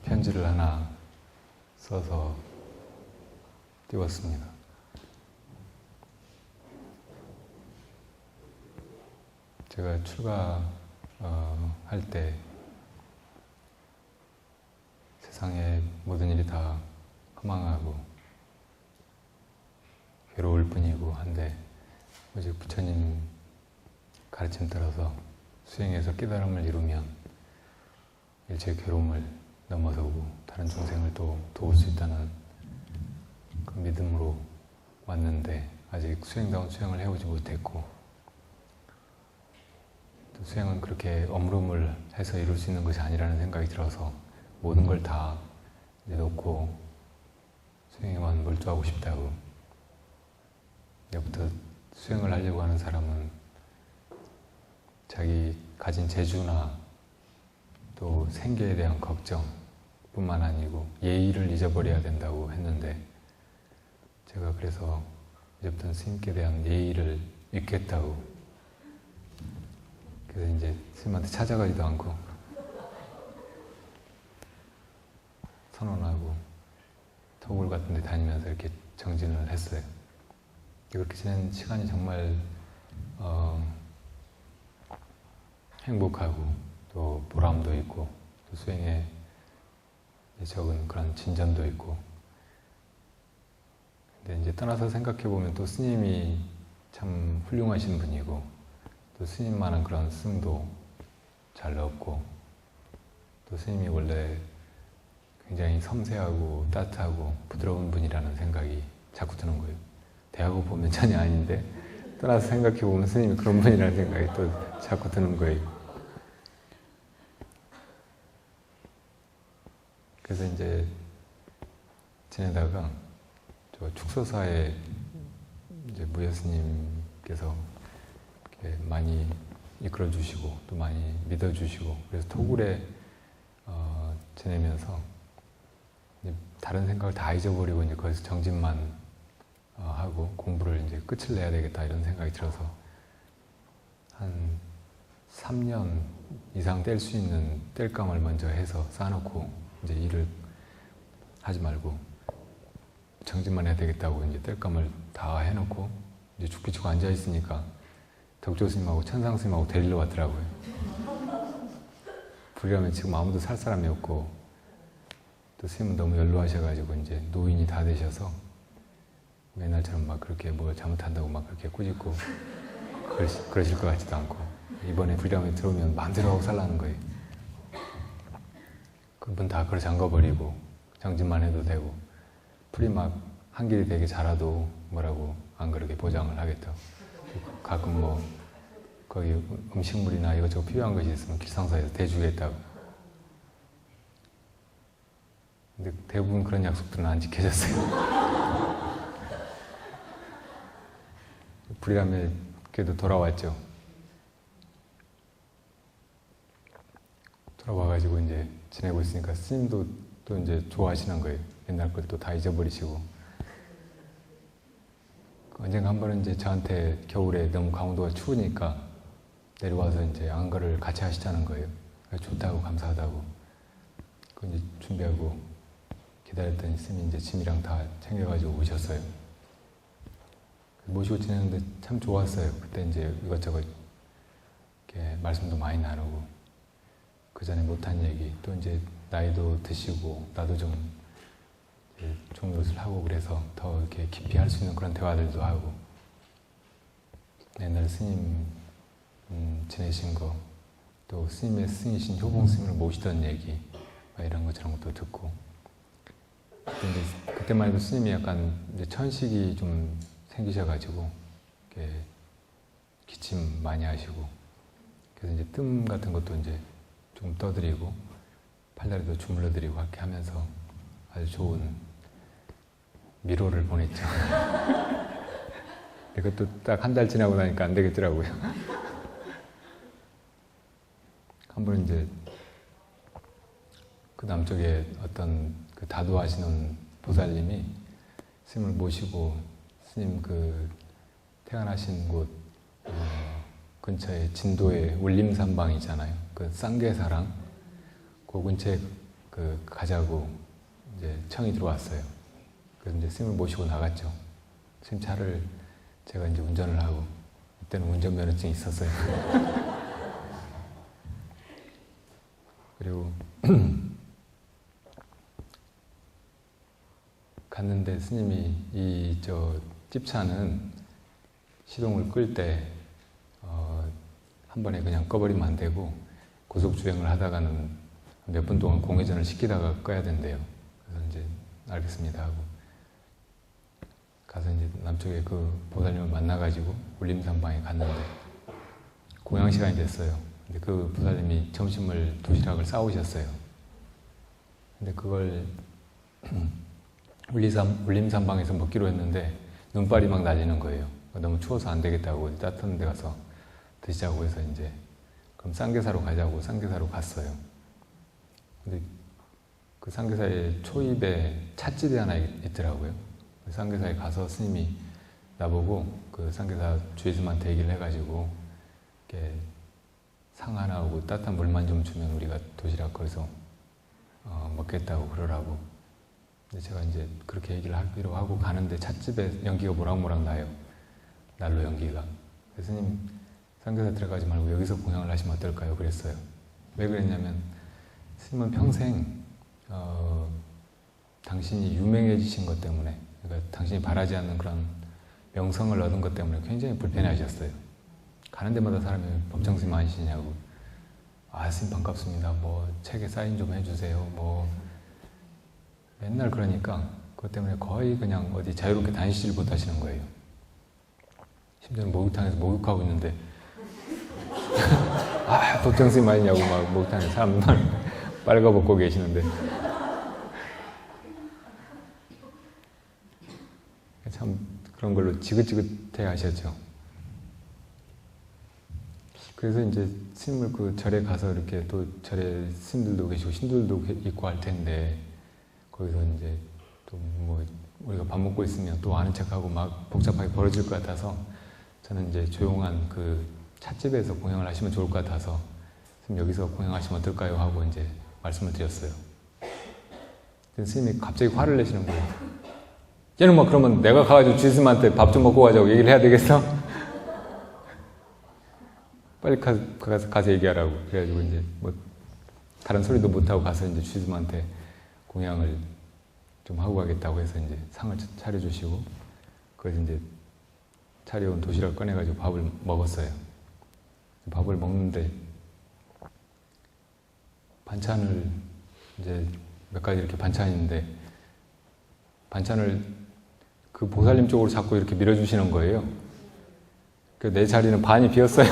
편지를 하나 써서 띄웠습니다. 제가 출가할 때 세상의 모든 일이 다 허망하고 괴로울 뿐이고 한데 오직 부처님 가르침 따라서 수행해서 깨달음을 이루면 일체의 괴로움을 넘어서고 다른 중생을 또 도울 수 있다는 그 믿음으로 왔는데 아직 수행다운 수행을 해오지 못했고 또 수행은 그렇게 어물어물해서 이룰 수 있는 것이 아니라는 생각이 들어서 모든 걸 다 내놓고 수행에만 몰두하고 싶다고. 이제부터 수행을 하려고 하는 사람은 자기 가진 재주나 또 생계에 대한 걱정뿐만 아니고 예의를 잊어버려야 된다고 했는데 제가 그래서 이제부터는 스님께 대한 예의를 잊겠다고. 그래서 이제 스님한테 찾아가지도 않고 선언하고 토굴 같은 데 다니면서 이렇게 정진을 했어요. 그렇게 지낸 시간이 정말 행복하고 또 보람도 있고 또 수행에 적은 그런 진전도 있고. 근데 이제 떠나서 생각해 보면 또 스님이 참 훌륭하신 분이고 또 스님만한 그런 스승도 잘 없고 또 스님이 원래 굉장히 섬세하고 따뜻하고 부드러운 분이라는 생각이 자꾸 드는 거예요. 대하고 보면 전혀 아닌데 떠나서 생각해 보면 스님이 그런 분이라는 생각이 또 자꾸 드는 거예요. 그래서 이제 지내다가 저 축소사에 이제 무여 스님께서 이렇게 많이 이끌어 주시고 또 많이 믿어 주시고 그래서 토굴에 지내면서 이제 다른 생각을 다 잊어버리고 이제 거기서 정진만 하고 공부를 이제 끝을 내야 되겠다 이런 생각이 들어서 한 3년 이상 뗄 수 있는 뗄감을 먼저 해서 쌓아놓고 이제 일을 하지 말고 정진만 해야 되겠다고 이제 뗄감을 다 해놓고 이제 죽기 치고 앉아 있으니까 덕조 스님하고 천상 스님하고 데리러 왔더라고요. 불이라면 지금 아무도 살 사람이 없고 또 스님은 너무 연로하셔가지고 이제 노인이 다 되셔서 옛날처럼 막 그렇게 뭘 잘못한다고 막 그렇게 꾸짖고 그러실 것 같지도 않고 이번에 불이라면 들어오면 마음대로 하고 살라는 거예요. 그분 다 그걸 잠궈버리고 정진만 해도 되고 풀이 막 한길이 되게 자라도 뭐라고 안 그렇게 보장을 하겠다고. 가끔 뭐 거기 음식물이나 이것저것 필요한 것이 있으면 길상사에서 대주겠다고. 근데 대부분 그런 약속들은 안 지켜졌어요. 불이라면 그래도 돌아왔죠. 돌아와가지고 이제 지내고 있으니까 스님도 또 이제 좋아하시는 거예요. 옛날 걸 또 다 잊어버리시고. 언젠가 한 번은 이제 저한테 겨울에 너무 강원도가 추우니까 내려와서 이제 안가를 같이 하시자는 거예요. 좋다고 감사하다고. 그 이제 준비하고 기다렸더니 스님이 이제 짐이랑 다 챙겨가지고 오셨어요. 모시고 지내는데 참 좋았어요. 그때 이제 이것저것 이렇게 말씀도 많이 나누고 그 전에 못한 얘기 또 이제 나이도 드시고 나도 좀 종교를 하고 그래서 더 이렇게 깊이 할 수 있는 그런 대화들도 하고 옛날 스님 지내신 거 또 스님의 스님이신 효봉 스님을 모시던 얘기 이런 것 저런 것도 듣고 근데 그때만 해도 스님이 약간 이제 천식이 좀 생기셔가지고 이렇게 기침 많이 하시고 그래서 이제 뜸 같은 것도 이제 좀 떠드리고 팔다리도 주물러드리고 이렇게 하면서 아주 좋은 미로를 보냈죠. 이것도 딱 한 달 지나고 나니까 안 되겠더라고요. 한 번 이제 그 남쪽에 어떤 그 다도하시는 보살님이 스님을 모시고 스님 그 태어나신 곳 근처에 진도에 울림산방이잖아요. 그 쌍계사랑 그 근처에 가자고 이제 청이 들어왔어요. 그래서 이제 스님을 모시고 나갔죠. 스님 차를 제가 이제 운전을 하고, 그때는 운전면허증이 있었어요. 그리고 갔는데 스님이 이 집차는 시동을 끌 때 한 번에 그냥 꺼버리면 안 되고 고속 주행을 하다가는 몇 분 동안 공회전을 시키다가 꺼야 된대요. 그래서 이제 알겠습니다 하고 가서 이제 남쪽에 그 보살님을 만나가지고 울림산방에 갔는데 공양 시간이 됐어요. 근데 그 보살님이 점심을 도시락을 싸오셨어요. 근데 그걸 울림산방에서 먹기로 했는데 눈발이 막 날리는 거예요. 너무 추워서 안 되겠다고 어디 따뜻한 데 가서 드시자고 해서 이제 그럼 쌍계사로 가자고 쌍계사로 갔어요. 근데 그 쌍계사의 초입에 찻집이 하나 있더라고요. 쌍계사에 가서 스님이 나보고 그 쌍계사 주의스님한테 얘기를 해가지고 이렇게 상 하나 오고 따뜻한 물만 좀 주면 우리가 도시락 거기서 먹겠다고 그러라고. 근데 제가 이제 그렇게 얘기를 하기로 하고 가는데 찻집에 연기가 모락모락 나요. 난로 연기가. 그래서 스님 쌍계사 들어가지 말고 여기서 공양을 하시면 어떨까요? 그랬어요. 왜 그랬냐면 스님은 평생 당신이 유명해지신 것 때문에, 그러니까 당신이 바라지 않는 그런 명성을 얻은 것 때문에 굉장히 불편해하셨어요. 가는 데마다 사람이 법정 스님 아니시냐고, 아 스님 반갑습니다, 뭐 책에 사인 좀 해주세요, 뭐 맨날 그러니까 그것 때문에 거의 그냥 어디 자유롭게 다니시질 못하시는 거예요. 심지어는 목욕탕에서 목욕하고 있는데 아 법정 스님 아니냐고 막 목욕탕에 사람만 빨가벗고 계시는데 참 그런 걸로 지긋지긋해 하셨죠. 그래서 이제 스님을 그 절에 가서 이렇게 또 절에 스님들도 계시고 신들도 있고 할 텐데 거기서 이제 또 뭐 우리가 밥 먹고 있으면 또 아는 척하고 막 복잡하게 벌어질 것 같아서 저는 이제 조용한 그 찻집에서 공양을 하시면 좋을 것 같아서 스님 여기서 공양하시면 어떨까요? 하고 이제 말씀을 드렸어요. 스님이 갑자기 화를 내시는 거예요. 얘는 뭐 그러면 내가 가가지고 주스님한테 밥 좀 먹고 가자고 얘기를 해야 되겠어? 빨리 가서 얘기하라고. 그래가지고 이제 뭐 다른 소리도 못하고 가서 이제 주스님한테 공양을 좀 하고 가겠다고 해서 이제 상을 차려주시고 그래서 이제 차려온 도시락을 꺼내가지고 밥을 먹었어요. 밥을 먹는데 반찬을 이제 몇 가지 이렇게 반찬이 있는데 반찬을 그 보살님 쪽으로 자꾸 이렇게 밀어주시는 거예요. 그래서 내 자리는 반이 비었어요.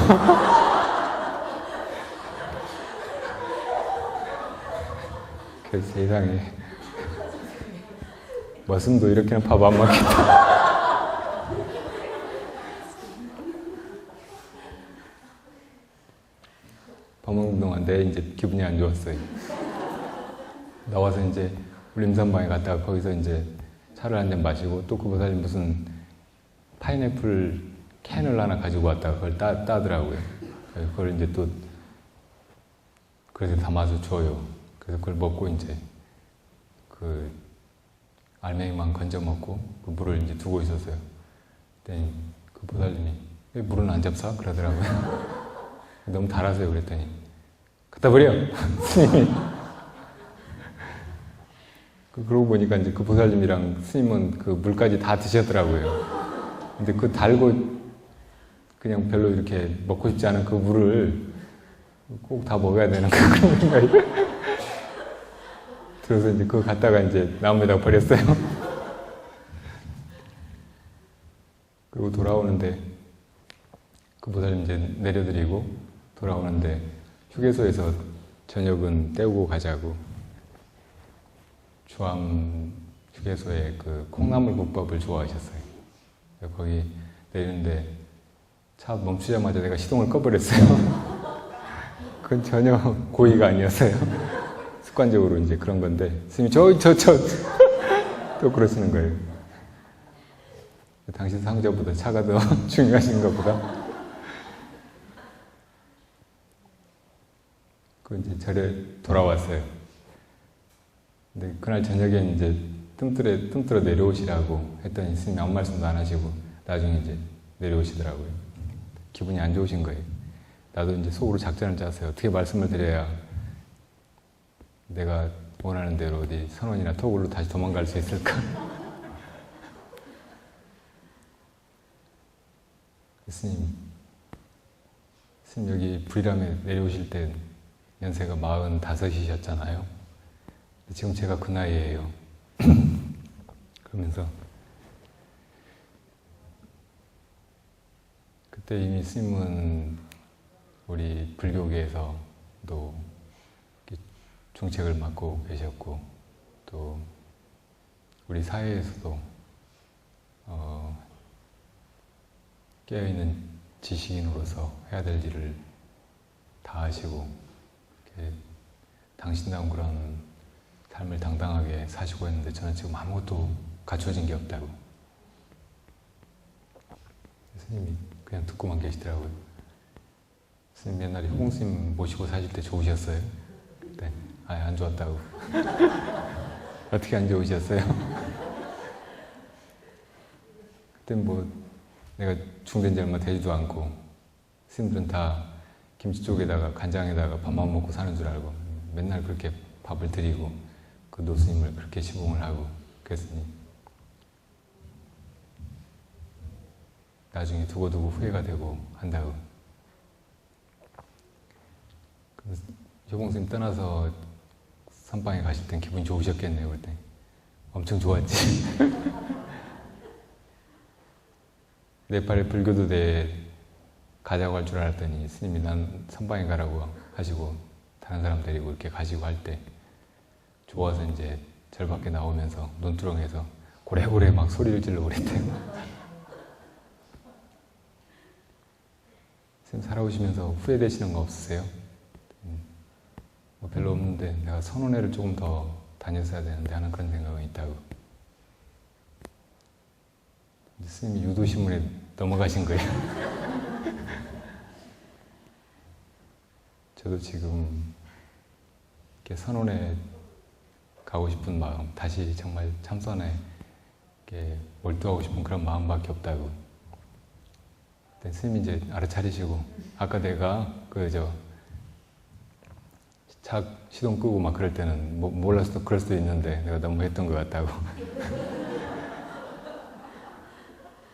그 세상에 머슴도 이렇게는 밥 안 먹겠다. 밥 먹는 동안 내 이제 기분이 안 좋았어요. 나와서 이제 울림산방에 갔다가 거기서 이제 차를 한 잔 마시고 또 그 보살님 무슨 파인애플 캔을 하나 가지고 왔다가 그걸 따더라고요. 그걸 이제 또 그래서 담아서 줘요. 그래서 그걸 먹고 이제 그 알맹이만 건져 먹고 그 물을 이제 두고 있었어요. 그랬더니 그 보살님이 왜 물은 안 잡사? 그러더라고요. 너무 달아서요. 그랬더니 갖다 버려! 스님이. 그러고 보니까 이제 그 보살님이랑 스님은 그 물까지 다 드셨더라고요. 근데 그 달고 그냥 별로 이렇게 먹고 싶지 않은 그 물을 꼭 다 먹어야 되는 그런 생각이 들어서 이제 그거 갖다가 이제 나무에다 버렸어요. 그리고 돌아오는데 그 보살님 이제 내려드리고 돌아오는데 휴게소에서 저녁은 때우고 가자고 주암 휴게소에 그 콩나물국밥을 좋아하셨어요. 거기 내리는데 차 멈추자마자 내가 시동을 꺼버렸어요. 그건 전혀 고의가 아니었어요. 습관적으로 이제 그런 건데 스님이 또 그러시는 거예요. 당신 상자보다 차가 더 중요하신 것보다. 그 이제 절에 돌아왔어요. 근데 그날 저녁에 이제 뜸들어 내려오시라고 했더니 스님이 아무 말씀도 안 하시고 나중에 이제 내려오시더라고요. 기분이 안 좋으신 거예요. 나도 이제 속으로 작전을 짰어요. 어떻게 말씀을 드려야 내가 원하는 대로 어디 선원이나 토굴로 다시 도망갈 수 있을까? 스님 여기 불이람에 내려오실 때 연세가 45이셨잖아요. 지금 제가 그 나이예요. 그러면서 그때 이미 스님은 우리 불교계에서도 중책을 맡고 계셨고 또 우리 사회에서도 깨어있는 지식인으로서 해야 될 일을 다 하시고 당신다운 그런 삶을 당당하게 사시고 있는데 저는 지금 아무것도 갖춰진 게 없다고. 스님이 그냥 듣고만 계시더라고요. 스님 옛날에 홍스님 모시고 사실 때 좋으셨어요? 그때 안 좋았다고. 어떻게 안 좋으셨어요? 그때 뭐 내가 중된 지 얼마 되지도 않고 스님들은 다 김치 쪽에다가 간장에다가 밥만 먹고 사는 줄 알고 맨날 그렇게 밥을 드리고 그 노스님을 그렇게 시봉을 하고 그랬으니 나중에 두고두고 후회가 되고 한다고. 효봉스님 떠나서 선방에 가실 땐 기분이 좋으셨겠네요. 그때 엄청 좋았지. 네팔의 불교도대에 가자고 할 줄 알았더니 스님이 난 선방에 가라고 하시고 다른 사람 데리고 이렇게 가시고 할 때 좋아서 이제 절 밖에 나오면서 눈두렁에서 고래고래 막 소리를 질러 그랬대요. 스님 살아오시면서 후회되시는 거 없으세요? 뭐 별로 없는데 내가 선원회를 조금 더 다녔어야 되는데 하는 그런 생각은 있다고. 스님이 유도신문에 넘어가신 거예요. 저도 지금 이렇게 선원에 가고 싶은 마음, 다시 정말 참선에 이렇게 몰두하고 싶은 그런 마음밖에 없다고. 그때 스님이 이제 알아차리시고, 아까 내가 차 시동 끄고 막 그럴 때는 몰라서 그럴 수도 있는데 내가 너무 했던 것 같다고.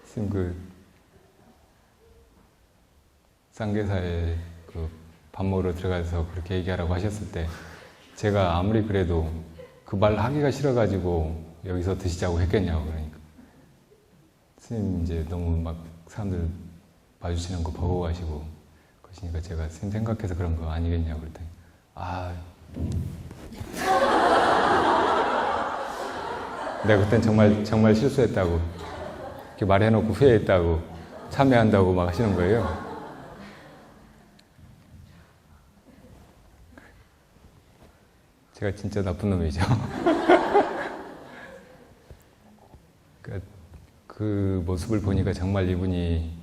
스님 쌍계사에 밥 먹으러 들어가서 그렇게 얘기하라고 하셨을 때 제가 아무리 그래도 그 말 하기가 싫어가지고 여기서 드시자고 했겠냐고. 그러니까 스님 이제 너무 막 사람들 봐주시는 거 버거워하시고 그러시니까 제가 스님 생각해서 그런 거 아니겠냐고 그랬더니 내가 그땐 정말 실수했다고 이렇게 말해놓고 후회했다고 참여한다고 막 하시는 거예요. 제가 진짜 나쁜 놈이죠. 그 모습을 보니까 정말 이분이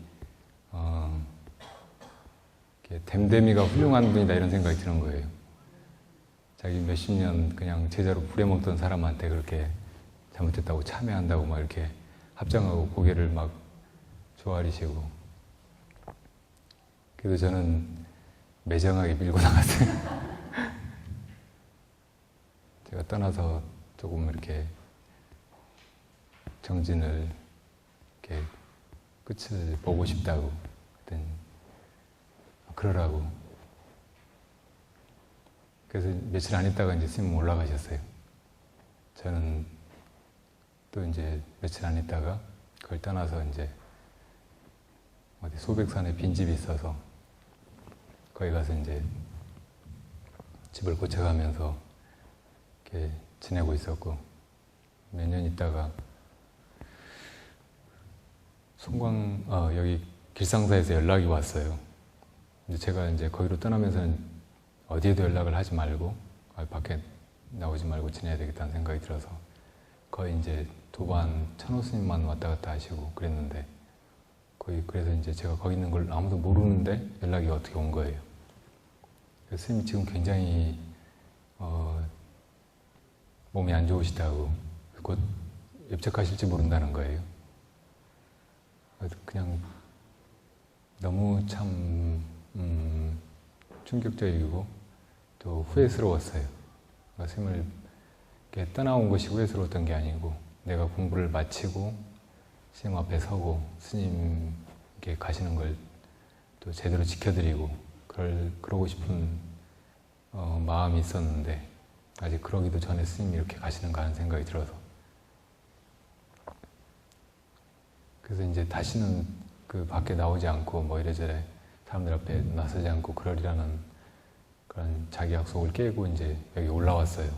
댐댐이가 훌륭한 분이다 이런 생각이 드는 거예요. 자기 몇십 년 그냥 제자로 부려먹던 사람한테 그렇게 잘못했다고 참여한다고 막 이렇게 합장하고 고개를 막 조아리시고. 그래서 저는 매정하게 밀고 나갔어요. 제가 떠나서 조금 이렇게 정진을 이렇게 끝을 보고 싶다고 그랬더니 그러라고. 그래서 며칠 안 있다가 이제 스님 올라가셨어요. 저는 또 이제 며칠 안 있다가 그걸 떠나서 이제 어디 소백산에 빈집이 있어서 거기 가서 이제 집을 고쳐가면서 이렇게 지내고 있었고 몇 년 있다가 여기 길상사에서 연락이 왔어요. 근데 제가 이제 거기로 떠나면서는 어디에도 연락을 하지 말고 밖에 나오지 말고 지내야 되겠다는 생각이 들어서 거의 이제 도반 천호 스님만 왔다 갔다 하시고 그랬는데 그래서 이제 제가 거기 있는 걸 아무도 모르는데 연락이 어떻게 온 거예요. 그래서 스님이 지금 굉장히 몸이 안 좋으시다고 곧 입적하실지 모른다는 거예요. 그냥 너무 참 충격적이고 또 후회스러웠어요. 그러니까 스님을 이렇게 떠나온 것이 후회스러웠던 게 아니고 내가 공부를 마치고 스님 앞에 서고 스님께 가시는 걸 또 제대로 지켜드리고 그러고 싶은 마음이 있었는데 아직 그러기도 전에 스님이 이렇게 가시는가 하는 생각이 들어서 그래서 이제 다시는 그 밖에 나오지 않고 뭐 이래저래 사람들 앞에 나서지 않고 그러리라는 그런 자기 약속을 깨고 이제 여기 올라왔어요.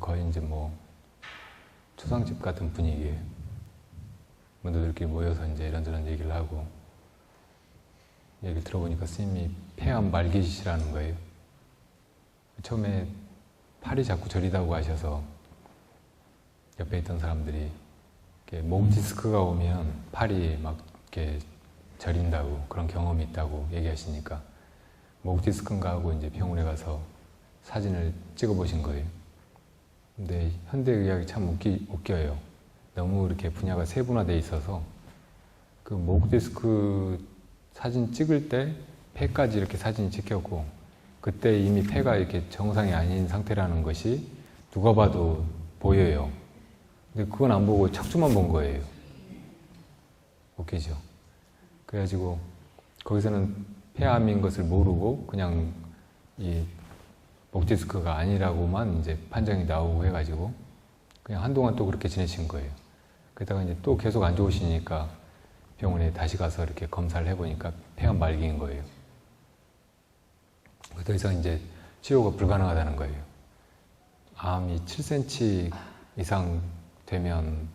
거의 이제 뭐 초상집 같은 분위기예요. 문도들끼리 모여서 이제 이런저런 얘기를 하고 얘기를 들어보니까 스님이 폐암 말기시라는 거예요. 처음에 팔이 자꾸 저리다고 하셔서 옆에 있던 사람들이 목 디스크가 오면 팔이 막 이렇게 저린다고 그런 경험이 있다고 얘기하시니까 목 디스크인가 하고 이제 병원에 가서 사진을 찍어 보신 거예요. 근데 현대의학이 참 웃겨요. 너무 이렇게 분야가 세분화되어 있어서 그 목 디스크 사진 찍을 때 폐까지 이렇게 사진이 찍혔고 그때 이미 폐가 이렇게 정상이 아닌 상태라는 것이 누가 봐도 보여요. 근데 그건 안 보고 척추만 본 거예요. 웃기죠? 그래가지고 거기서는 폐암인 것을 모르고 그냥 이 목디스크가 아니라고만 이제 판정이 나오고 해가지고 그냥 한동안 또 그렇게 지내신 거예요. 그러다가 이제 또 계속 안 좋으시니까 병원에 다시 가서 이렇게 검사를 해보니까 폐암 말기인 거예요. 더 이상 이제 치료가 불가능하다는 거예요. 암이 7cm 이상 되면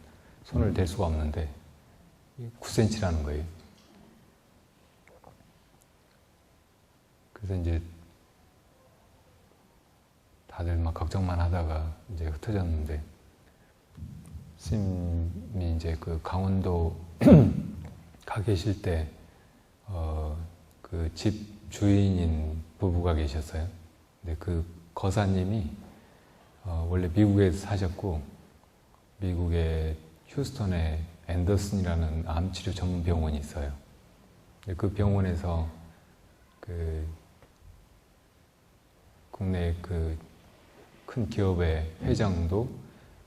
손을 댈 수가 없는데 9cm라는 거예요. 그래서 이제 다들 막 걱정만 하다가 이제 흩어졌는데 스님이 이제 그 강원도 가 계실 때 그 집 주인인 부부가 계셨어요. 근데 그 거사님이 원래 미국에서 사셨고 미국의 휴스턴에 앤더슨이라는 암치료 전문 병원이 있어요. 그 병원에서 그 국내 그 큰 기업의 회장도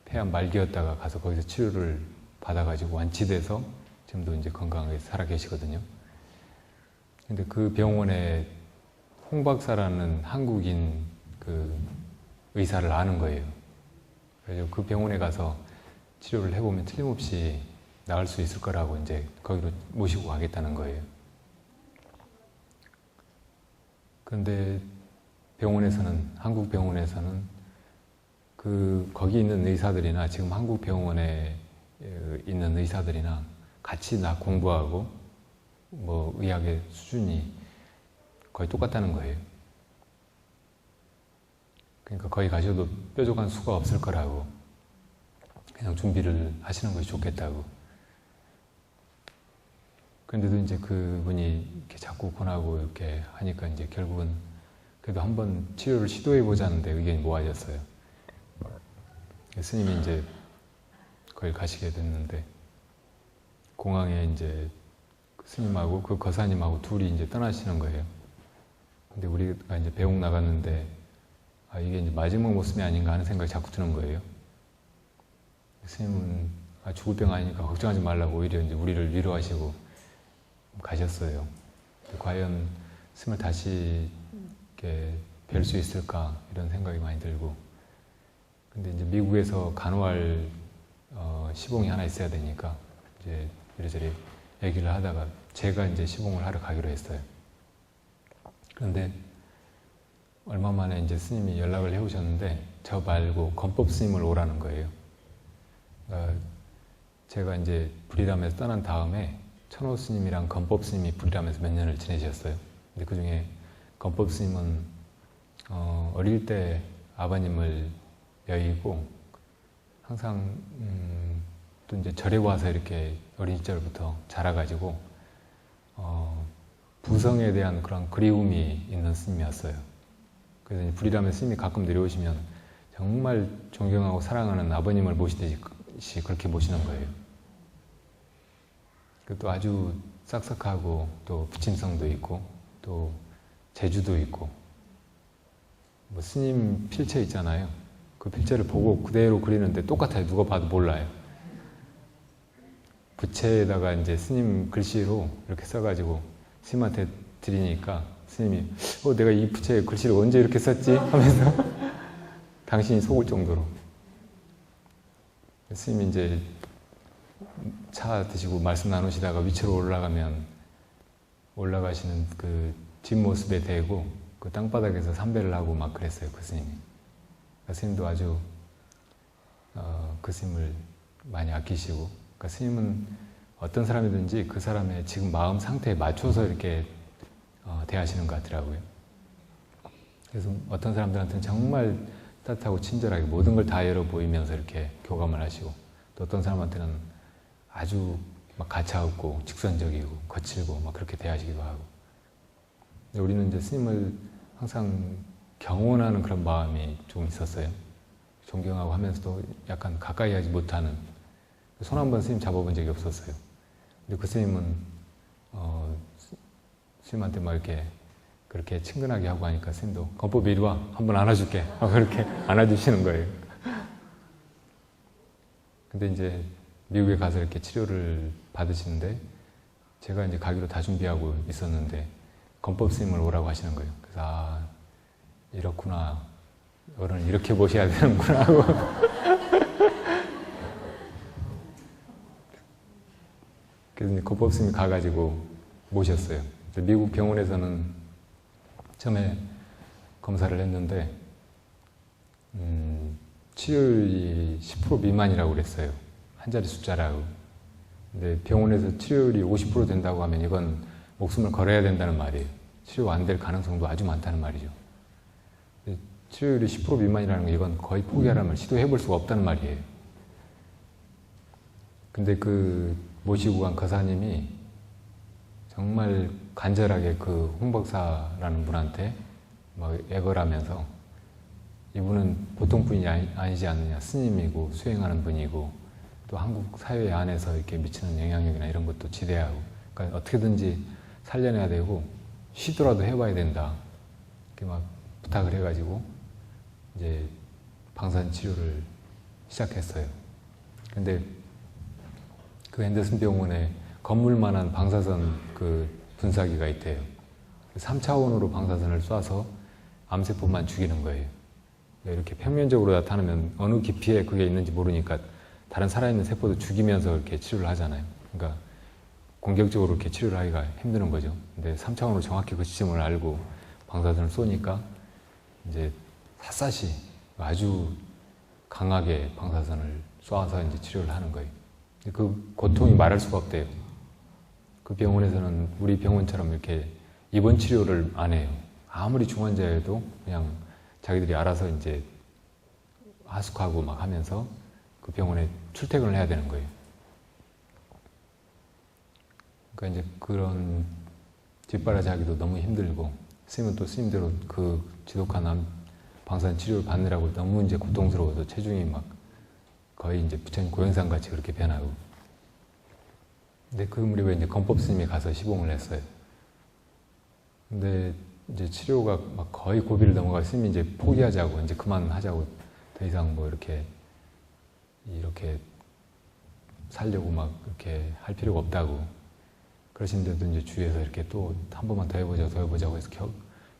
폐암 말기였다가 가서 거기서 치료를 받아가지고 완치돼서 지금도 이제 건강하게 살아 계시거든요. 근데 그 병원에 홍 박사라는 한국인 그 의사를 아는 거예요. 그래서 그 병원에 가서 치료를 해보면 틀림없이 나을 수 있을 거라고 이제 거기로 모시고 가겠다는 거예요. 그런데 병원에서는, 한국 병원에서는 거기 있는 의사들이나 지금 한국 병원에 있는 의사들이나 같이 공부하고 뭐 의학의 수준이 거의 똑같다는 거예요. 그러니까 거기 가셔도 뾰족한 수가 없을 거라고 그냥 준비를 하시는 것이 좋겠다고. 그런데도 이제 그분이 이렇게 자꾸 권하고 이렇게 하니까 이제 결국은 그래도 한번 치료를 시도해 보자는데 의견이 모아졌어요. 스님이 이제 거기 가시게 됐는데 공항에 이제 스님하고 그 거사님하고 둘이 이제 떠나시는 거예요. 근데 우리가 이제 배웅 나갔는데 이게 이제 마지막 모습이 아닌가 하는 생각이 자꾸 드는 거예요. 스님은 죽을 병 아니니까 걱정하지 말라고 오히려 이제 우리를 위로하시고 가셨어요. 과연 스님을 다시 이렇게 뵐 수 있을까 이런 생각이 많이 들고. 근데 이제 미국에서 간호할 시봉이 하나 있어야 되니까 이제 이래저래 얘기를 하다가 제가 이제 시봉을 하러 가기로 했어요. 그런데 얼마 만에 이제 스님이 연락을 해오셨는데 저 말고 건법 스님을 오라는 거예요. 그러니까 제가 이제 불이람에서 떠난 다음에 천호 스님이랑 건법 스님이 불이람에서 몇 년을 지내셨어요. 근데 그 중에 건법 스님은 어릴 때 아버님을 여의고 항상 또 이제 절에 와서 이렇게 어린 시절부터 자라가지고 부성에 대한 그런 그리움이 있는 스님이었어요. 그래서 불이람에 스님이 가끔 내려오시면 정말 존경하고 사랑하는 아버님을 모시듯이 그렇게 모시는 거예요. 또 아주 싹싹하고 또 부침성도 있고 또 재주도 있고 뭐 스님 필체 있잖아요. 그 필체를 보고 그대로 그리는데 똑같아요. 누가 봐도 몰라요. 부채에다가 이제 스님 글씨로 이렇게 써가지고 스님한테 드리니까 스님이 내가 이 부채에 글씨를 언제 이렇게 썼지? 하면서 당신이 속을 정도로. 스님이 이제 차 드시고 말씀 나누시다가 위치로 올라가시는 그 뒷모습에 대고 그 땅바닥에서 삼배를 하고 막 그랬어요. 그 스님이. 그 스님도 아주 그 스님을 많이 아끼시고, 그러니까 스님은 어떤 사람이든지 그 사람의 지금 마음 상태에 맞춰서 이렇게 대하시는 것 같더라고요. 그래서 어떤 사람들한테는 정말 따뜻하고 친절하게 모든 걸 다 열어 보이면서 이렇게 교감을 하시고, 또 어떤 사람한테는 아주 막 가차없고 직선적이고 거칠고 막 그렇게 대하시기도 하고. 근데 우리는 이제 스님을 항상 경원하는 그런 마음이 좀 있었어요. 존경하고 하면서도 약간 가까이 하지 못하는. 손 한 번 스님 잡아본 적이 없었어요. 근데 그 스님은 스님한테 막 이렇게 그렇게 친근하게 하고 하니까 스님도 건법 이리 와, 한번 안아줄게. 그렇게 안아주시는 거예요. 근데 이제 미국에 가서 이렇게 치료를 받으시는데 제가 이제 가기로 다 준비하고 있었는데 건법 스님을 오라고 하시는 거예요. 그래서 이렇구나. 어른을 이렇게 모셔야 되는구나 하고. 그래서 건법 스님이 가가지고 모셨어요. 미국 병원에서는 처음에 검사를 했는데 치료율이 10% 미만이라고 그랬어요. 한 자리 숫자라고. 근데 병원에서 치료율이 50% 된다고 하면 이건 목숨을 걸어야 된다는 말이에요. 치료가 안 될 가능성도 아주 많다는 말이죠. 치료율이 10% 미만이라는 건 이건 거의 포기하라면 시도해 볼 수가 없다는 말이에요. 근데 그 모시고 간 거사님이 정말 간절하게 그 홍 박사라는 분한테 막 애걸하면서 이분은 보통 분이 아니지 않느냐. 스님이고 수행하는 분이고 또 한국 사회 안에서 이렇게 미치는 영향력이나 이런 것도 지대하고, 그러니까 어떻게든지 살려내야 되고 시도라도 해봐야 된다. 이렇게 막 부탁을 해가지고 이제 방사선 치료를 시작했어요. 근데 그 앤더슨 병원에 건물만한 방사선 그 분사기가 있대요. 3차원으로 방사선을 쏴서 암세포만 죽이는 거예요. 이렇게 평면적으로 나타나면 어느 깊이에 그게 있는지 모르니까 다른 살아있는 세포도 죽이면서 이렇게 치료를 하잖아요. 그러니까 공격적으로 이렇게 치료를 하기가 힘드는 거죠. 근데 3차원으로 정확히 그 지점을 알고 방사선을 쏘니까 이제 샅샅이 아주 강하게 방사선을 쏴서 이제 치료를 하는 거예요. 그 고통이 말할 수가 없대요. 그 병원에서는 우리 병원처럼 이렇게 입원 치료를 안 해요. 아무리 중환자여도 그냥 자기들이 알아서 이제 하숙하고 막 하면서 그 병원에 출퇴근을 해야 되는 거예요. 그러니까 이제 그런 뒷바라지 하기도 너무 힘들고, 스님은 또 스님대로 그 지독한 방사선 치료를 받느라고 너무 이제 고통스러워서 체중이 막 거의 이제 부처님 고현상 같이 그렇게 변하고. 근데 그 무렵에 이제 건법 스님이 가서 시봉을 했어요. 근데 이제 치료가 막 거의 고비를 넘어가 스님이 이제 포기하자고, 이제 그만하자고, 더 이상 뭐 이렇게 살려고 막 이렇게 할 필요가 없다고 그러신데도 이제 주위에서 이렇게 또 한 번만 더 해보자고 해서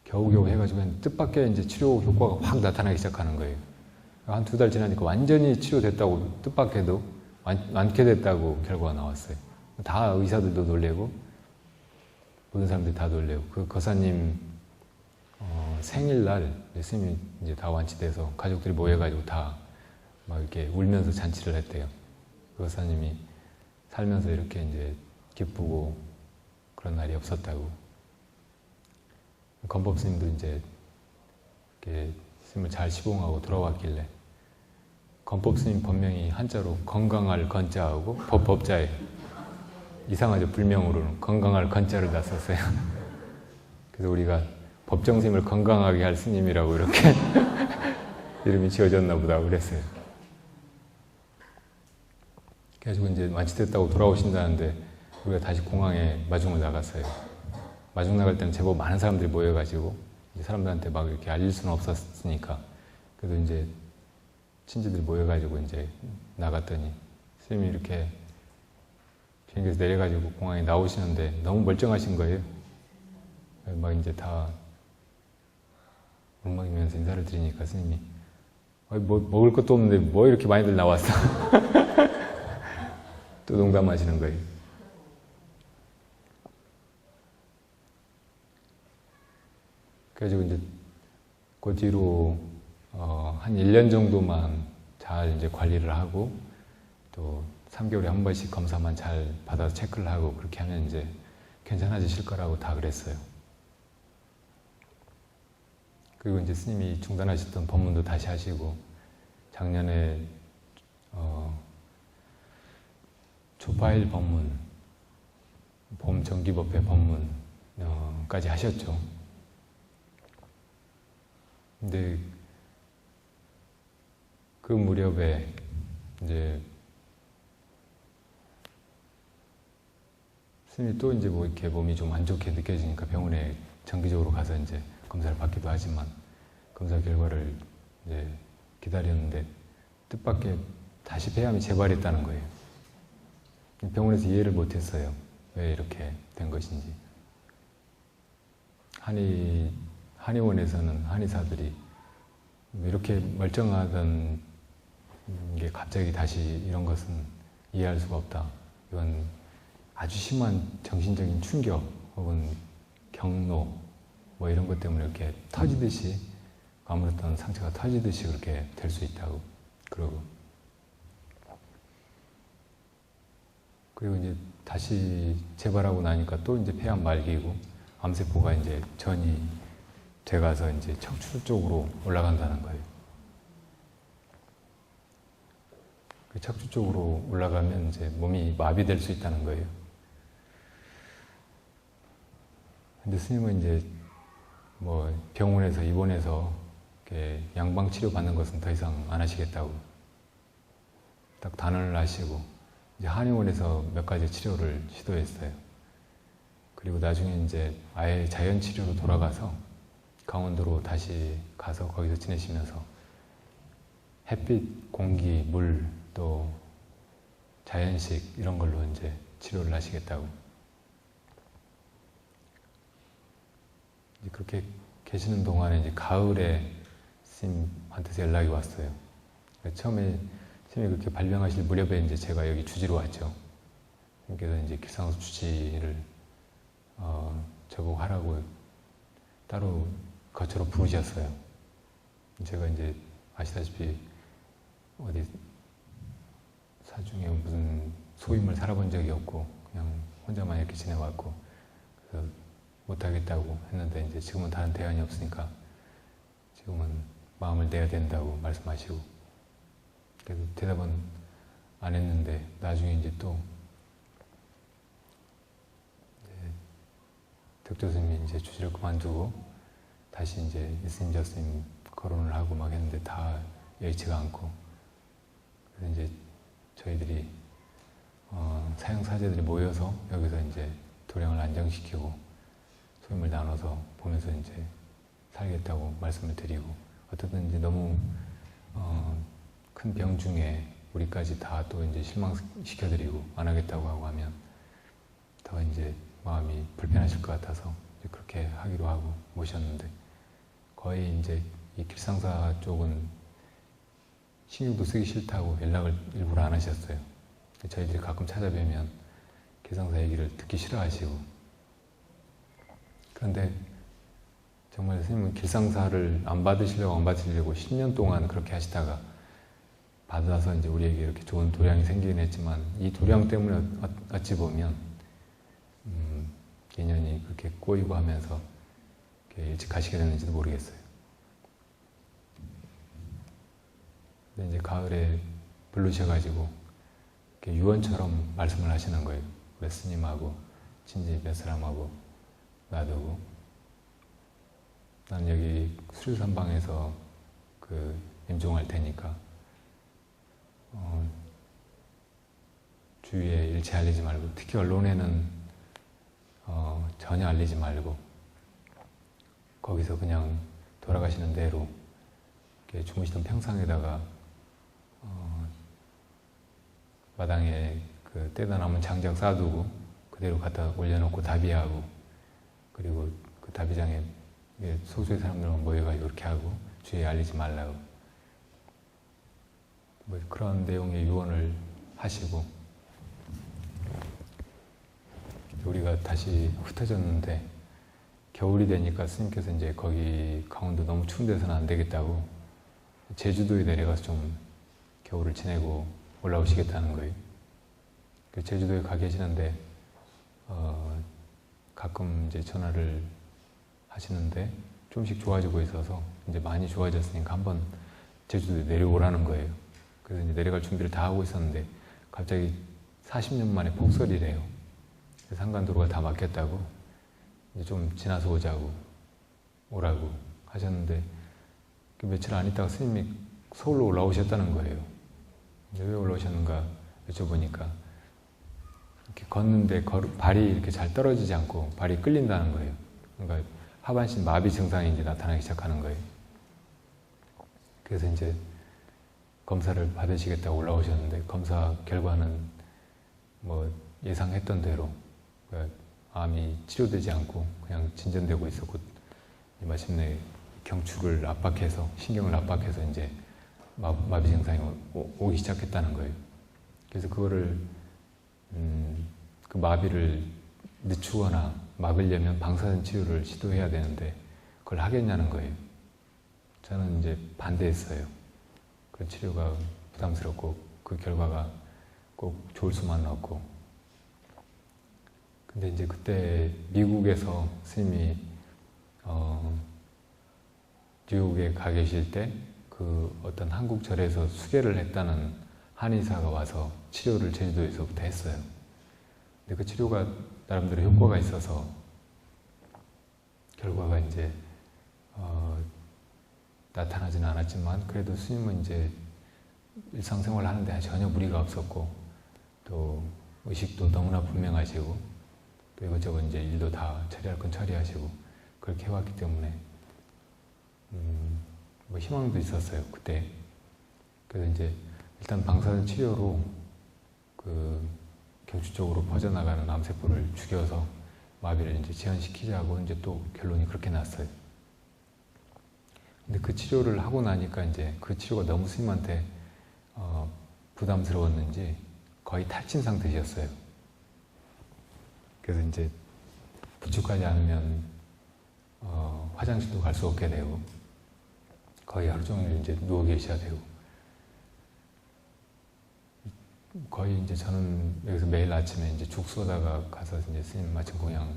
겨우겨우 해가지고 뜻밖의 이제 치료 효과가 확 나타나기 시작하는 거예요. 한 2달 지나니까 완전히 치료됐다고, 뜻밖에도 완쾌됐다고 결과가 나왔어요. 다 의사들도 놀래고 모든 사람들이 다 놀래고, 그 거사님 생일날 스님이 이제 다 완치돼서 가족들이 모여가지고 다 막 이렇게 울면서 잔치를 했대요. 그 거사님이 살면서 이렇게 이제 기쁘고 그런 날이 없었다고. 건법 스님도 이제 이렇게 스님을 잘 시봉하고 돌아왔길래, 건법 스님 법명이 한자로 건강할 건자하고 법자예요. 이상하죠. 불명으로는 건강할 건자를 다 썼어요. 그래서 우리가 법정 스님을 건강하게 할 스님이라고 이렇게 이름이 지어졌나 보다 그랬어요. 그래가지고 이제 완치됐다고 돌아오신다는데 우리가 다시 공항에 마중을 나갔어요. 마중 나갈 때는 제법 많은 사람들이 모여가지고 이제 사람들한테 막 이렇게 알릴 수는 없었으니까 그래도 이제 친지들이 모여가지고 이제 나갔더니 선생님이 이렇게 비행기에서 내려가지고 공항에 나오시는데 너무 멀쩡하신 거예요. 막 이제 다 울먹이면서 인사를 드리니까 스님이 뭐 먹을 것도 없는데 뭐 이렇게 많이들 나왔어. 또 농담하시는 거예요. 그래가지고 이제 그 뒤로 한 1년 정도만 잘 이제 관리를 하고 또 3개월에 한 번씩 검사만 잘 받아서 체크를 하고 그렇게 하면 이제 괜찮아지실 거라고 다 그랬어요. 그리고 이제 스님이 중단하셨던 법문도 다시 하시고 작년에 초파일 법문, 봄정기법회 법문까지 하셨죠. 근데 그 무렵에 이제 스님이 또 이제 뭐 이렇게 몸이 좀 안 좋게 느껴지니까 병원에 정기적으로 가서 이제 검사를 받기도 하지만 검사 결과를 이제 기다렸는데 뜻밖의 다시 폐암이 재발했다는 거예요. 병원에서 이해를 못했어요. 왜 이렇게 된 것인지. 한의원에서는 한의사들이 이렇게 멀쩡하던 게 갑자기 다시 이런 것은 이해할 수가 없다. 이건 아주 심한 정신적인 충격 혹은 경로 뭐 이런 것 때문에 이렇게 터지듯이 아무렇던 상처가 터지듯이 그렇게 될 수 있다고 그러고 그리고 이제 다시 재발하고 나니까 또 이제 폐암 말기고 암세포가 이제 전이 돼가서 이제 척추 쪽으로 올라간다는 거예요. 그 척추 쪽으로 올라가면 이제 몸이 마비될 수 있다는 거예요. 근데 스님은 이제 뭐 병원에서 입원해서 이렇게 양방 치료 받는 것은 더 이상 안 하시겠다고 딱 단언을 하시고 이제 한의원에서 몇 가지 치료를 시도했어요. 그리고 나중에 이제 아예 자연 치료로 돌아가서 강원도로 다시 가서 거기서 지내시면서 햇빛, 공기, 물, 또 자연식 이런 걸로 이제 치료를 하시겠다고. 이제 그렇게 계시는 동안에 이제 가을에 스님한테서 연락이 왔어요. 처음에 스님이 그렇게 발병하실 무렵에 이제 제가 여기 주지로 왔죠. 그래서 이제 길상수 주지를 저보고 하라고 따로 거처로 부르셨어요. 제가 이제 아시다시피 어디 사중에 무슨 소임을 살아본 적이 없고 그냥 혼자만 이렇게 지내왔고 그래서 못하겠다고 했는데 이제 지금은 다른 대안이 없으니까 지금은 마음을 내야 된다고 말씀하시고 그래서 대답은 안 했는데 나중에 이제 또 덕조 스님이 이제 주지를 그만두고 다시 이제 스님 저스님 거론을 하고 막 했는데 다 여의치가 않고 그래서 이제 저희들이 사형사제들이 모여서 여기서 이제 도량을 안정시키고 소임을 나눠서 보면서 이제 살겠다고 말씀을 드리고 어쨌든 이제 너무 큰 병 중에 우리까지 다 또 이제 실망시켜드리고 안 하겠다고 하고 하면 더 이제 마음이 불편하실 것 같아서 이제 그렇게 하기로 하고 모셨는데 거의 이제 이 길상사 쪽은 신경도 쓰기 싫다고 연락을 일부러 안 하셨어요. 저희들이 가끔 찾아뵈면 길상사 얘기를 듣기 싫어하시고 그런데 정말 선생님은 길상사를 안 받으시려고 10년 동안 그렇게 하시다가 받아서 이제 우리에게 이렇게 좋은 도량이 생기긴 했지만 이 도량 때문에 어찌 보면 인연이 그렇게 꼬이고 하면서 이렇게 일찍 가시게 됐는지도 모르겠어요. 근데 이제 가을에 부르셔가지고 이렇게 유언처럼 말씀을 하시는 거예요. 우리 스님하고 친지 몇 사람하고 놔두고 나는 여기 수료산방에서 그 임종할 테니까 주위에 일체 알리지 말고, 특히 언론에는 전혀 알리지 말고 거기서 그냥 돌아가시는 대로 이렇게 주무시던 평상에다가 마당에 그 떼다 남은 장작 쌓아두고 그대로 갖다 올려놓고 다비하고, 그리고 그 다비장에 소수의 사람들만 모여가지고 그렇게 하고 주위에 알리지 말라고, 뭐 그런 내용의 유언을 하시고, 우리가 다시 흩어졌는데 겨울이 되니까 스님께서 이제 거기 강원도 너무 추운 데서는 안 되겠다고 제주도에 내려가서 좀 겨울을 지내고 올라오시겠다는 거예요. 제주도에 가 계시는데 가끔 이제 전화를 하시는데 조금씩 좋아지고 있어서 이제 많이 좋아졌으니까 한번 제주도에 내려오라는 거예요. 그래서 이제 내려갈 준비를 다 하고 있었는데 갑자기 40년 만에 폭설이래요. 산간도로가 다 막혔다고 이제 좀 지나서 오라고 하셨는데, 며칠 안 있다가 스님이 서울로 올라오셨다는 거예요. 왜 올라오셨는가 여쭤보니까 이렇게 걷는데 발이 이렇게 잘 떨어지지 않고 발이 끌린다는 거예요. 그러니까 하반신 마비 증상이 이제 나타나기 시작하는 거예요. 그래서 이제 검사를 받으시겠다고 올라오셨는데 검사 결과는 뭐 예상했던 대로 암이 치료되지 않고 그냥 진전되고 있었고, 마침내 경추를 압박해서, 신경을 압박해서 이제 마비 증상이 오기 시작했다는 거예요. 그래서 그거를 그 마비를 늦추거나 막으려면 방사선 치료를 시도해야 되는데 그걸 하겠냐는 거예요. 저는 이제 반대했어요. 그 치료가 부담스럽고 그 결과가 꼭 좋을 수만은 없고. 근데 이제 그때 미국에서 스님이 뉴욕에 가 계실 때 그 어떤 한국 절에서 수계를 했다는 한의사가 와서 치료를 제주도에서부터 했어요. 근데 그 치료가 나름대로 효과가 있어서 결과가 이제 나타나지는 않았지만, 그래도 스님은 이제 일상생활을 하는데 전혀 무리가 없었고, 또 의식도 너무나 분명하시고, 또 이것저것 이제 일도 다 처리할 건 처리하시고 그렇게 해왔기 때문에 뭐 희망도 있었어요 그때. 그래서 이제 일단 방사선 치료로 그 경추 쪽으로 퍼져나가는 암세포를 죽여서 마비를 이제 제한시키자고 이제 또 결론이 그렇게 났어요. 근데 그 치료를 하고 나니까 이제 그 치료가 너무 스님한테 부담스러웠는지 거의 탈진 상태셨어요. 그래서 이제 부축하지 않으면 화장실도 갈 수 없게 되고 거의 하루 종일 이제 누워 계셔야 되고, 거의 이제 저는 여기서 매일 아침에 이제 죽 쏘다가 가서 이제 스님 마침 공양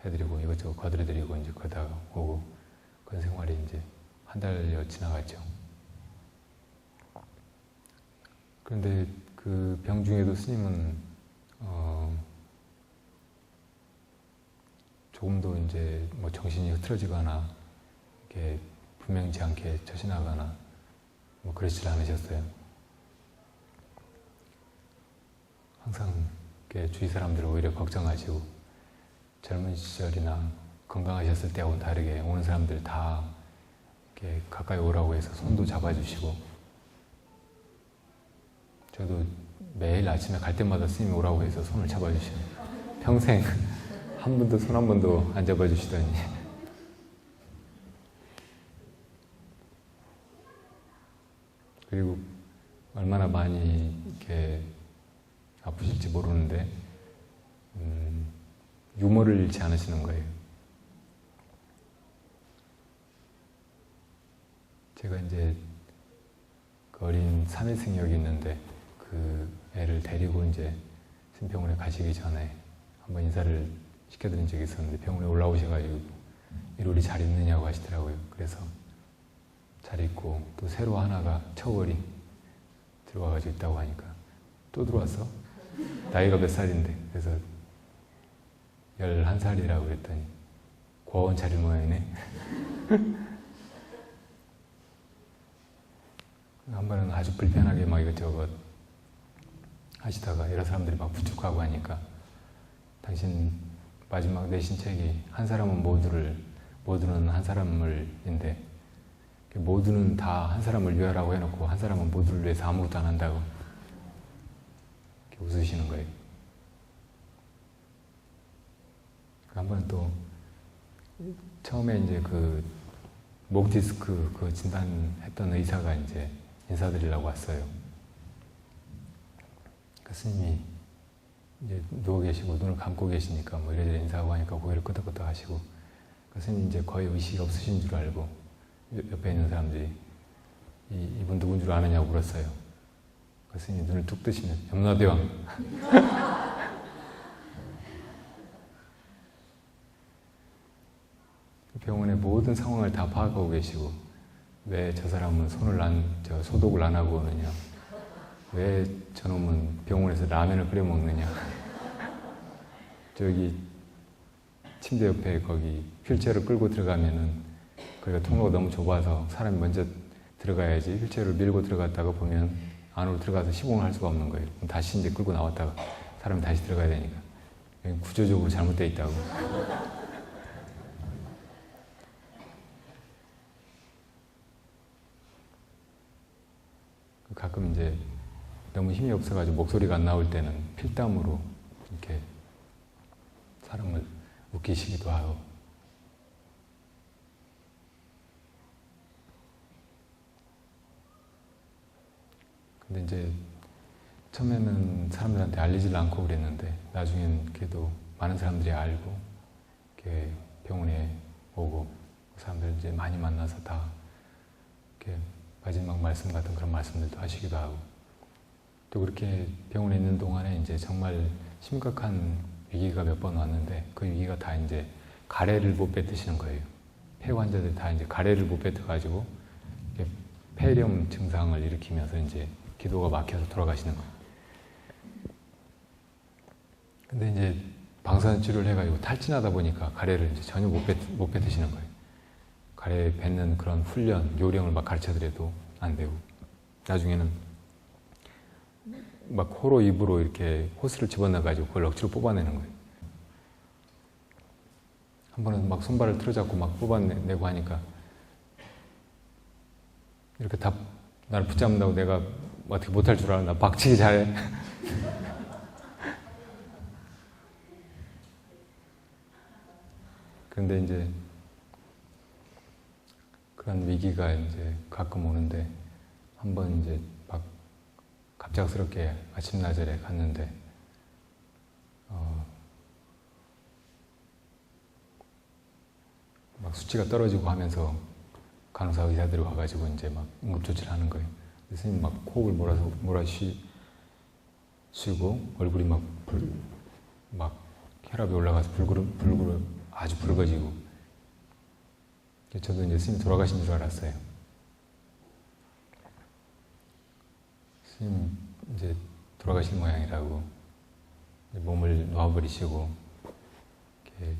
해드리고 이것저것 거드려드리고 이제 거다가 오고, 그런 생활이 이제 한 달여 지나갔죠. 그런데 그 병 중에도 스님은 조금도 이제 뭐 정신이 흐트러지거나 이렇게 분명치 않게 처신하거나 뭐 그러지 않으셨어요. 항상 이렇게 주위 사람들을 오히려 걱정하시고, 젊은 시절이나 건강하셨을 때하고는 다르게 오는 사람들 다 이렇게 가까이 오라고 해서 손도 잡아주시고, 저도 매일 아침에 갈 때마다 스님이 오라고 해서 손을 잡아주시고, 평생 한 번도 손 한 번도 안 잡아주시더니 그리고 얼마나 많이 이렇게 아프실지 모르는데 유머를 잃지 않으시는 거예요. 제가 이제 그 어린 3일생이 있는데 그 애를 데리고 이제 신병원에 가시기 전에 한번 인사를 시켜드린 적이 있었는데, 병원에 올라오셔가지고 이롤이 잘 있느냐고 하시더라고요. 그래서 잘 있고, 또 새로 하나가 처월이 들어와가지고 있다고 하니까 또 들어왔어? 나이가 몇 살인데? 그래서 11살이라고 그랬더니 고아원 차릴 모양이네. 한 번은 아주 불편하게 막 이것저것 하시다가 여러 사람들이 막 부축하고 하니까 당신 마지막 내신 책이 한 사람은 모두는 한 사람을인데 모두는 다 한 사람을 위하라고 해놓고 한 사람은 모두를 위해서 아무것도 안 한다고 이렇게 웃으시는 거예요. 한 번 또 처음에 이제 그 목 디스크 그 진단했던 의사가 이제 인사드리려고 왔어요. 그 스님이 이제 누워 계시고 눈을 감고 계시니까 뭐 이래저래 인사하고 하니까 고개를 끄덕끄덕 하시고 그 스님이 이제 거의 의식이 없으신 줄 알고 옆에 있는 사람들이 이분 누군 줄 아느냐고 물었어요. 그 스님이 눈을 뚝 뜨시면 염라대왕. 병원의 모든 상황을 다 파악하고 계시고 왜 저 사람은 소독을 안 하고 오느냐, 왜 저놈은 병원에서 라면을 끓여 먹느냐, 저기 침대 옆에 거기 휠체어를 끌고 들어가면은 거기가 통로가 너무 좁아서 사람이 먼저 들어가야지 휠체어를 밀고 들어갔다가 보면 안으로 들어가서 시공을 할 수가 없는 거예요. 그럼 다시 이제 끌고 나왔다가 사람이 다시 들어가야 되니까 구조적으로 잘못되어 있다고. 가끔 이제 너무 힘이 없어가지고 목소리가 안 나올 때는 필담으로 이렇게 사람을 웃기시기도 하고. 근데 이제 처음에는 사람들한테 알리질 않고 그랬는데 나중엔 그래도 많은 사람들이 알고 이렇게 병원에 오고 사람들 이제 많이 만나서 다 이렇게 마지막 말씀 같은 그런 말씀들도 하시기도 하고 또 그렇게 병원에 있는 동안에 이제 정말 심각한 위기가 몇 번 왔는데 그 위기가 다 이제 가래를 못 뱉으시는 거예요. 폐 환자들이 다 이제 가래를 못 뱉어가지고 폐렴 증상을 일으키면서 이제 기도가 막혀서 돌아가시는 거예요. 근데 이제 방사선 치료를 해가지고 탈진하다 보니까 가래를 이제 전혀 못 뱉으시는 거예요. 가래 뱉는 그런 훈련, 요령을 막 가르쳐드려도 안 되고 나중에는 막 코로 입으로 이렇게 호스를 집어넣어가지고 그걸 억지로 뽑아내는 거예요. 한 번은 막 손발을 틀어잡고 막 뽑아내고 하니까 이렇게 다 나를 붙잡는다고 내가 어떻게 못할 줄 알아? 나 박치기 잘해. 그런데 이제 그런 위기가 이제 가끔 오는데 한 번 이제 막 갑작스럽게 아침나절에 갔는데 막 수치가 떨어지고 하면서 간호사 의사들이 와가지고 이제 막 응급조치를 하는 거예요. 선생님 막 호흡을 쉬고 얼굴이 막 혈압이 올라가서 아주 붉어지고 저도 이제 스님 돌아가신 줄 알았어요. 스님 이제 돌아가신 모양이라고 몸을 놓아버리시고 이렇게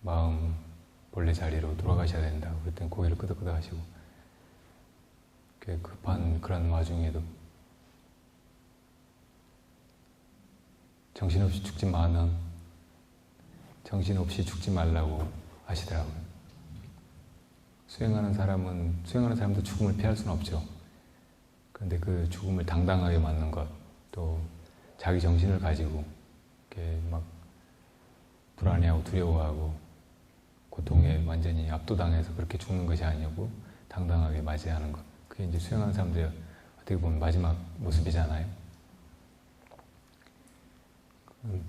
마음 본래 자리로 돌아가셔야 된다고 그랬더니 고개를 끄덕끄덕 하시고 급한 그런 와중에도 정신없이 죽지 마는 정신없이 죽지 말라고 하시더라고요. 수행하는 사람도 죽음을 피할 수는 없죠. 그런데 그 죽음을 당당하게 맞는 것, 또 자기 정신을 가지고 이렇게 막 불안해하고 두려워하고 고통에 완전히 압도당해서 그렇게 죽는 것이 아니고 당당하게 맞이하는 것. 그게 이제 수행하는 사람들의 어떻게 보면 마지막 모습이잖아요.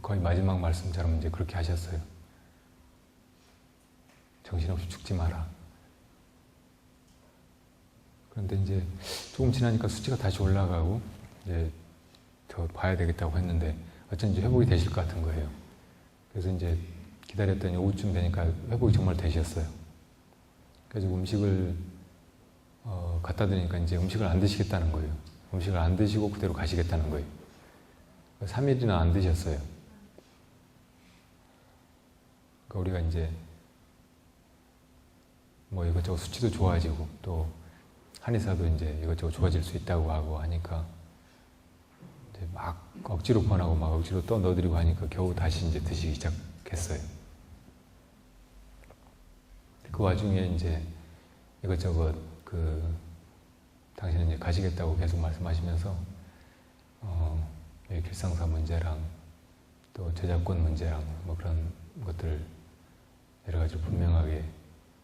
거의 마지막 말씀처럼 이제 그렇게 하셨어요. 정신없이 죽지 마라. 그런데 이제 조금 지나니까 수치가 다시 올라가고 이제 더 봐야 되겠다고 했는데 어쩐지 회복이 되실 것 같은 거예요. 그래서 이제 기다렸더니 오후쯤 되니까 회복이 정말 되셨어요. 그래서 음식을 갖다 드리니까 이제 음식을 안 드시겠다는 거예요. 음식을 안 드시고 그대로 가시겠다는 거예요. 3일이나 안 드셨어요. 그러니까 우리가 이제 뭐 이것저것 수치도 좋아지고 또 한의사도 이제 이것저것 좋아질 수 있다고 하고 하니까 이제 막 억지로 권하고 막 억지로 또 넣어드리고 하니까 겨우 다시 이제 드시기 시작했어요. 그 와중에 이제 이것저것 당신은 이제 가시겠다고 계속 말씀하시면서 길상사 문제랑 또 저작권 문제랑 뭐 그런 것들 여러 가지로 분명하게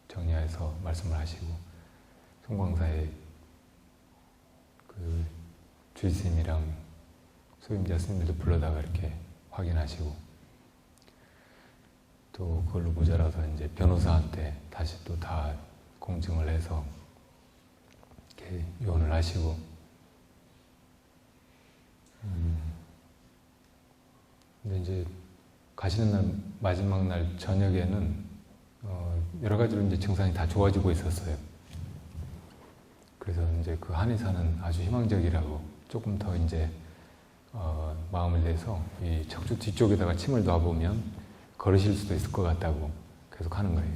정리해서 말씀을 하시고 송광사의 그 주의스님이랑 소임자 스님들도 불러다가 이렇게 확인하시고 또 그걸로 모자라서 이제 변호사한테 다시 또 다 공증을 해서 이렇게 요원을 하시고 근데 이제 가시는 날 마지막 날 저녁에는 여러 가지로 이제 증상이 다 좋아지고 있었어요. 그래서 이제 그 한의사는 아주 희망적이라고 조금 더 이제 마음을 내서 이 척추 뒤쪽에다가 침을 놔보면 걸으실 수도 있을 것 같다고 계속 하는 거예요.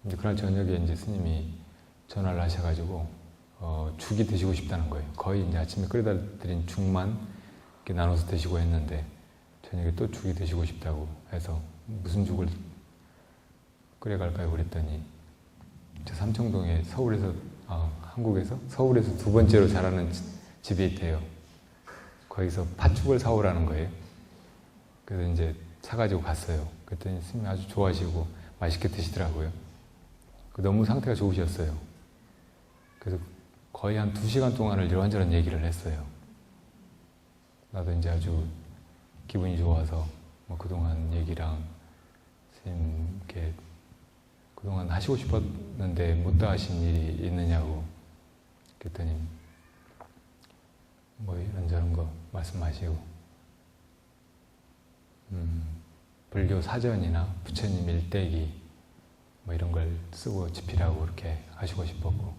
이제 그날 저녁에 이제 스님이 전화를 하셔가지고 죽이 드시고 싶다는 거예요. 거의 이제 아침에 끓여다 드린 죽만 이렇게 나눠서 드시고 했는데 저녁에 또 죽이 드시고 싶다고 해서 무슨 죽을 끓여갈까요? 그랬더니 저 삼청동에 한국에서 서울에서 두 번째로 잘하는 집이 있대요. 거기서 팥죽을 사오라는 거예요. 그래서 이제 사가지고 갔어요. 그랬더니 스님이 아주 좋아하시고 맛있게 드시더라고요. 너무 상태가 좋으셨어요. 그래서 거의 한 2시간 동안을 이런저런 얘기를 했어요. 나도 이제 아주 기분이 좋아서 뭐 그동안 얘기랑 스님 이렇게 그동안 하시고 싶었는데 못다 하신 일이 있느냐고 그랬더니 뭐 이런저런 거 말씀하시고 불교 사전이나 부처님 일대기 뭐 이런 걸 쓰고 집필하고 그렇게 하시고 싶었고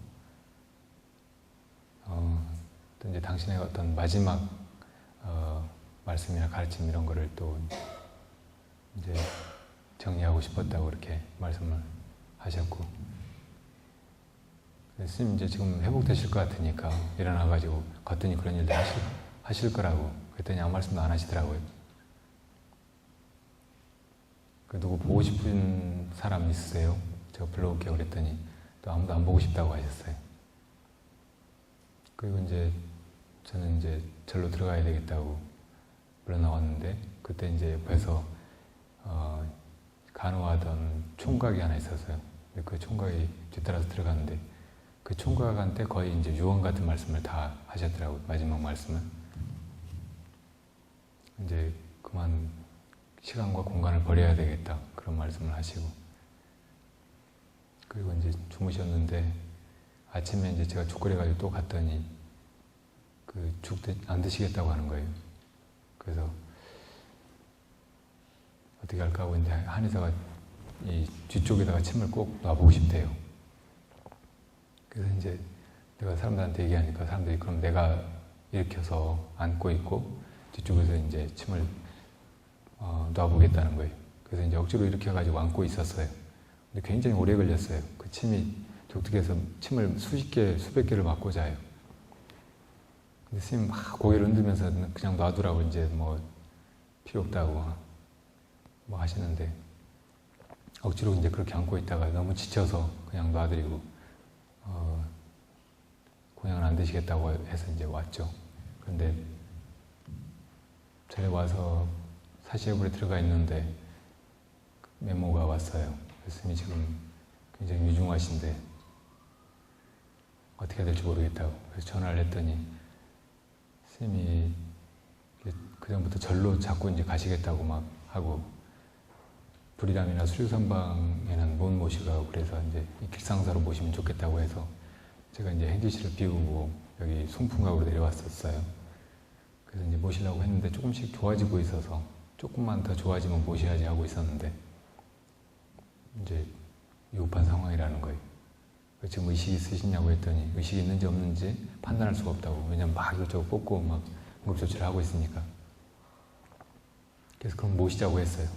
또 이제 당신의 어떤 마지막 말씀이나 가르침 이런 거를 또 이제 정리하고 싶었다고 이렇게 말씀을 하셨고 스님 이제 지금 회복되실 것 같으니까 일어나가지고 걷더니 그런 일들 하실 거라고 그랬더니 아무 말씀도 안 하시더라고요. 누구 보고 싶은 사람 있으세요? 제가 불러올게요 그랬더니 또 아무도 안 보고 싶다고 하셨어요. 그리고 이제 저는 이제 절로 들어가야 되겠다고 물러나왔는데 그때 이제 옆에서 간호하던 총각이 하나 있었어요. 그 총각이 뒤따라서 들어갔는데 그 총각한테 거의 이제 유언 같은 말씀을 다 하셨더라고요. 마지막 말씀은 이제 그만 시간과 공간을 버려야 되겠다 그런 말씀을 하시고 그리고 이제 주무셨는데 아침에 이제 제가 죽 끓여가지고 또 갔더니 그 죽 안 드시겠다고 하는 거예요. 그래서 어떻게 할까 하고 이제 한의사가 이 뒤쪽에다가 침을 꼭 놔보고 싶대요. 그래서 이제 내가 사람들한테 얘기하니까 사람들이 그럼 내가 일으켜서 안고 있고 뒤쪽에서 이제 침을 놔보겠다는 거예요. 그래서 이제 억지로 일으켜가지고 안고 있었어요. 근데 굉장히 오래 걸렸어요. 그 침이 독특해서 침을 수백 개를 맞고 자요. 근데 스님 막 고개를 흔들면서 그냥 놔두라고 이제 뭐 필요 없다고 뭐 하시는데 억지로 이제 그렇게 안고 있다가 너무 지쳐서 그냥 놔드리고 공양을 안 드시겠다고 해서 이제 왔죠. 그런데 절에 와서 사시애불에 들어가 있는데 메모가 왔어요. 스님이 지금 굉장히 위중하신데 어떻게 해야 될지 모르겠다고. 그래서 전화를 했더니 스님이 그전부터 절로 자꾸 이제 가시겠다고 막 하고 불이람이나 수류선방에는 못 모시고 그래서 이제 길상사로 모시면 좋겠다고 해서 제가 이제 행지실을 비우고 여기 송풍각으로 내려왔었어요. 그래서 이제 모시려고 했는데 조금씩 좋아지고 있어서 조금만 더 좋아지면 모셔야지 하고 있었는데 이제 위급한 상황이라는 거예요. 지금 의식이 있으시냐고 했더니 의식이 있는지 없는지 판단할 수가 없다고. 왜냐면 막 이것저것 뽑고 막 응급조치를 하고 있으니까. 그래서 그럼 모시자고 했어요.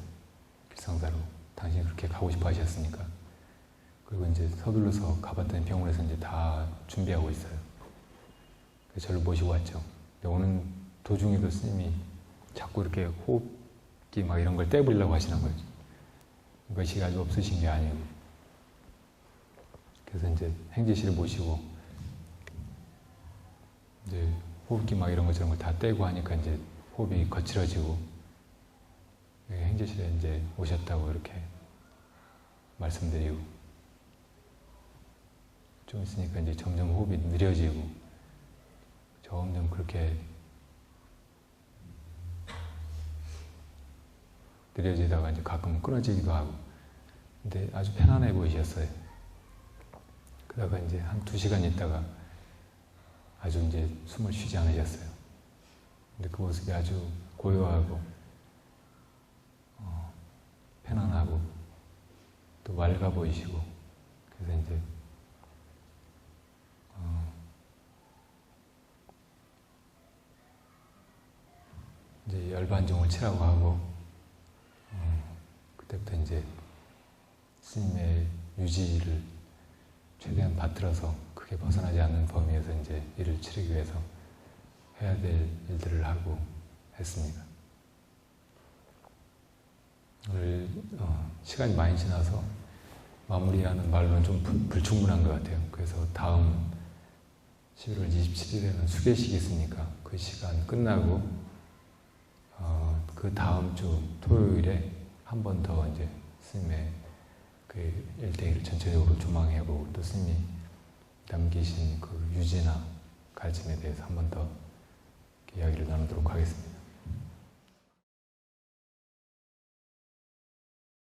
길상사로. 당신이 그렇게 가고 싶어 하셨으니까. 그리고 이제 서둘러서 가봤더니 병원에서 이제 다 준비하고 있어요. 그래서 저를 모시고 왔죠. 근데 오는 도중에도 스님이 자꾸 이렇게 호흡기 막 이런 걸 떼버리려고 하시는 거죠. 의식이 아주 없으신 게 아니고. 그래서 이제 행제실을 모시고 이제 호흡기 막 이런 거 저런 걸 다 떼고 하니까 이제 호흡이 거칠어지고 행제실에 이제 오셨다고 이렇게 말씀드리고 좀 있으니까 이제 점점 호흡이 느려지고 점점 그렇게 느려지다가 이제 가끔 끊어지기도 하고 근데 아주 편안해 보이셨어요. 그러다가 이제 한 2시간 있다가 아주 이제 숨을 쉬지 않으셨어요. 근데 그 모습이 아주 고요하고 편안하고 또 맑아 보이시고 그래서 이제 열반종을 치라고 하고 그때부터 이제 스님의 유지를 최대한 받들어서 크게 벗어나지 않는 범위에서 이제 일을 치르기 위해서 해야 될 일들을 하고 했습니다. 오늘 시간이 많이 지나서 마무리하는 말로는 좀 불충분한 것 같아요. 그래서 다음 11월 27일에는 수계식이 있으니까 그 시간 끝나고 그 다음 주 토요일에 한 번 더 이제 스님의 그 일대기를 전체적으로 조망해보고 또 스님이 남기신 그 유지나 가르침에 대해서 한 번 더 이야기를 나누도록 하겠습니다.